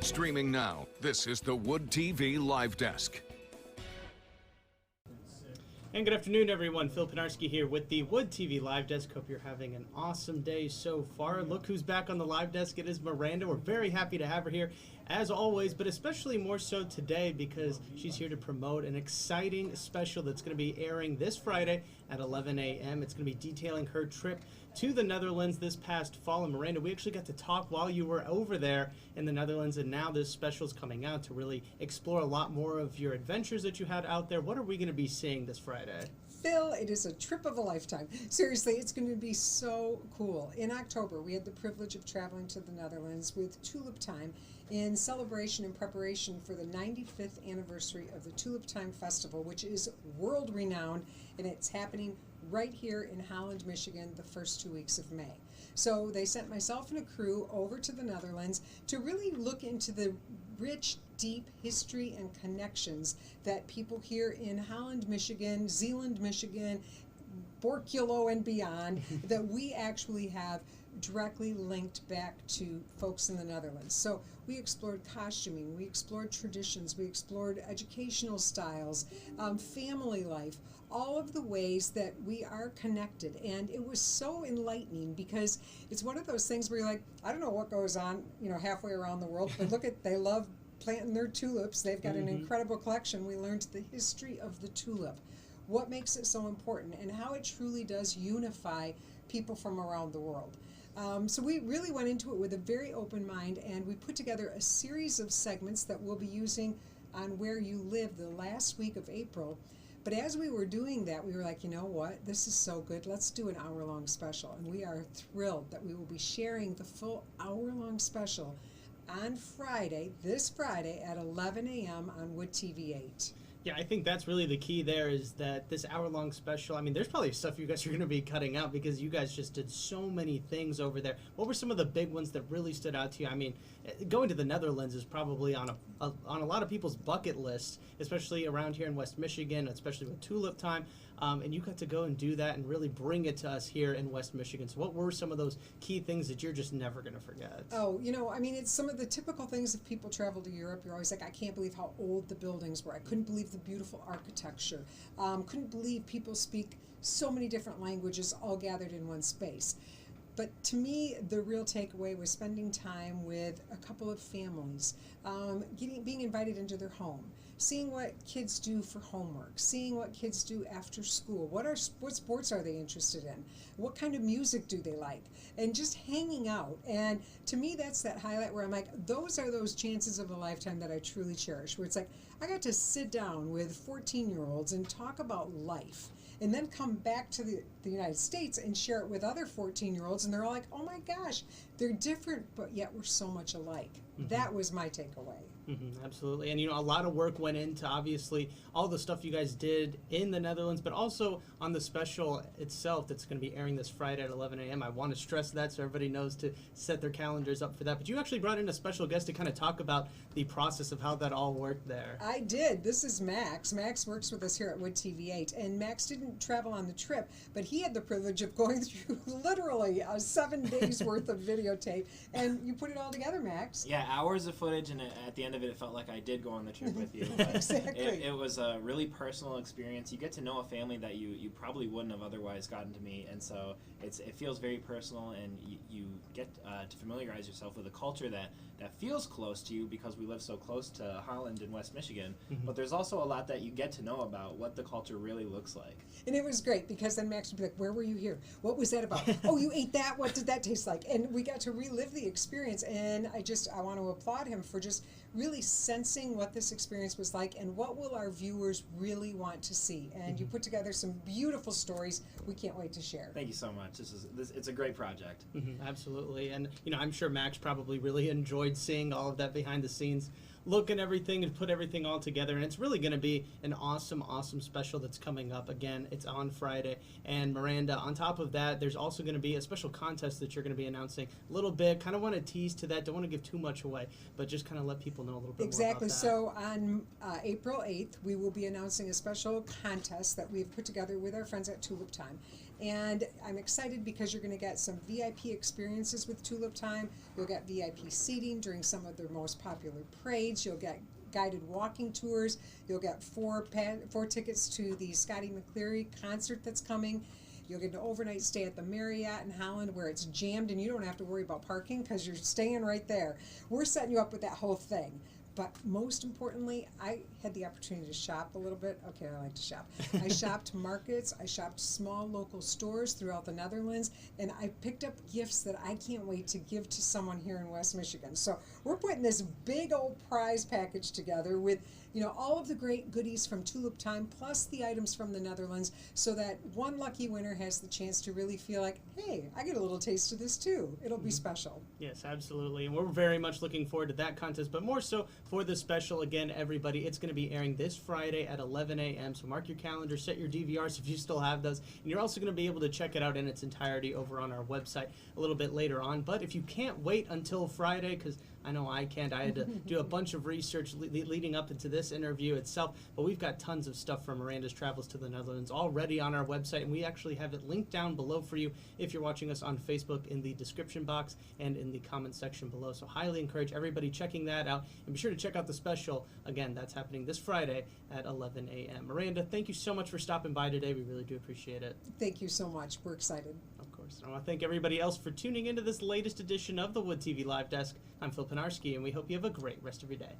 Streaming now, this is the Wood TV Live Desk. And good afternoon, everyone. Phil Pinarski here with the Wood TV Live Desk. Hope you're having an awesome day so far. Look who's back on the live desk. It is Maranda. We're very happy to have her here, as always, but especially more so today because she's here to promote an exciting special that's going to be airing this Friday at 11 a.m. It's going to be detailing her trip to the Netherlands this past fall. And Maranda, we actually got to talk while you were over there in the Netherlands, and now this special is coming out to really explore a lot more of your adventures that you had out there. What are we going to be seeing this Friday? Phil, it is a trip of a lifetime. Seriously, it's going to be so cool. In October, we had the privilege of traveling to the Netherlands with Tulip Time in celebration and preparation for the 95th anniversary of the Tulip Time Festival, which is world-renowned, and it's happening right here in Holland, Michigan, the first 2 weeks of May. So they sent myself and a crew over to the Netherlands to really look into the rich, deep history and connections that people here in Holland, Michigan, Zeeland, Michigan, Borculo and beyond, that we actually have directly linked back to folks in the Netherlands. So we explored costuming, we explored traditions, we explored educational styles, family life, all of the ways that we are connected. And it was so enlightening because it's one of those things where you're like, I don't know what goes on, halfway around the world, but look at, they love planting their tulips. They've got an incredible collection. We learned the history of the tulip, what makes it so important, and how it truly does unify people from around the world. So we really went into it with a very open mind, and we put together a series of segments that we'll be using on Where You Live the last week of April. But as we were doing that, we were like, you know what, this is so good, let's do an hour-long special. And we are thrilled that we will be sharing the full hour-long special on Friday, this Friday at 11 a.m. on Wood TV 8. Yeah, I think that's really the key there, is that this hour-long special, there's probably stuff you guys are going to be cutting out because you guys just did so many things over there. What were some of the big ones that really stood out to you? Going to the Netherlands is probably on a lot of people's bucket list, especially around here in West Michigan, especially with Tulip Time. And you got to go and do that and really bring it to us here in West Michigan. So what were some of those key things that you're just never going to forget? Oh, it's some of the typical things. If people travel to Europe, you're always like, I can't believe how old the buildings were. I couldn't believe the beautiful architecture. Couldn't believe people speak so many different languages all gathered in one space. But to me, the real takeaway was spending time with a couple of families, being invited into their home, seeing what kids do for homework, seeing what kids do after school, what sports are they interested in, what kind of music do they like, and just hanging out. And to me, that's that highlight where I'm like, those are those chances of a lifetime that I truly cherish, where it's like, I got to sit down with 14-year-olds and talk about life, and then come back to the United States and share it with other 14-year-olds, and they're all like, oh my gosh, they're different, but yet we're so much alike. That was my takeaway. Absolutely. And, a lot of work went into, obviously, all the stuff you guys did in the Netherlands, but also on the special itself that's going to be airing this Friday at 11 a.m. I want to stress that so everybody knows to set their calendars up for that. But you actually brought in a special guest to kind of talk about the process of how that all worked there. I did. This is Max. Max works with us here at Wood TV 8. And Max didn't travel on the trip, but he had the privilege of going through literally 7 days worth of videotape. And you put it all together, Max. Yeah, hours of footage, and at the end of it felt like I did go on the trip with you. But Exactly. It was a really personal experience. You get to know a family that you probably wouldn't have otherwise gotten to meet, and so it feels very personal, and you get to familiarize yourself with a culture that feels close to you because we live so close to Holland and West Michigan. But there's also a lot that you get to know about what the culture really looks like. And it was great because then Max would be like, where were you here? What was that about? Oh, you ate that? What did that taste like? And we got to relive the experience, and I want to applaud him for just really sensing what this experience was like and what will our viewers really want to see. And you put together some beautiful stories we can't wait to share. Thank you so much. It's a great project. Absolutely. And I'm sure Max probably really enjoyed seeing all of that behind the scenes look and everything and put everything all together. And it's really going to be an awesome, awesome special that's coming up. Again, it's on Friday. And Miranda, on top of that, there's also going to be a special contest that you're going to be announcing a little bit. Kind of want to tease to that. Don't want to give too much away, but just kind of let people know a little bit more about that. So on April 8th, we will be announcing a special contest that we've put together with our friends at Tulip Time. And I'm excited because you're going to get some VIP experiences with Tulip Time. You'll get VIP seating during some of their most popular parades. You'll get guided walking tours. You'll get four tickets to the Scotty McCleary concert that's coming. You'll get an overnight stay at the Marriott in Holland where it's jammed and you don't have to worry about parking because you're staying right there. We're setting you up with that whole thing. But most importantly, I had the opportunity to shop a little bit. Okay, I like to shop. I shopped markets. I shopped small local stores throughout the Netherlands. And I picked up gifts that I can't wait to give to someone here in West Michigan. So we're putting this big old prize package together with, you know, all of the great goodies from Tulip Time plus the items from the Netherlands so that one lucky winner has the chance to really feel like, hey, I get a little taste of this too. It'll be special. Yes, absolutely. And we're very much looking forward to that contest, but more so for the special. Again, everybody, it's going to be airing this Friday at 11 a.m. So mark your calendar, set your DVRs if you still have those. And you're also going to be able to check it out in its entirety over on our website a little bit later on. But if you can't wait until Friday, because I know I can't. I had to do a bunch of research leading up into this interview itself, but we've got tons of stuff from Miranda's Travels to the Netherlands already on our website, and we actually have it linked down below for you if you're watching us on Facebook in the description box and in the comment section below. So highly encourage everybody checking that out, and be sure to check out the special. Again, that's happening this Friday at 11 a.m. Miranda, thank you so much for stopping by today. We really do appreciate it. Thank you so much. We're excited. Of course. And I want to thank everybody else for tuning into this latest edition of the Wood TV Live Desk. I'm Phil Pinarski, and we hope you have a great rest of your day.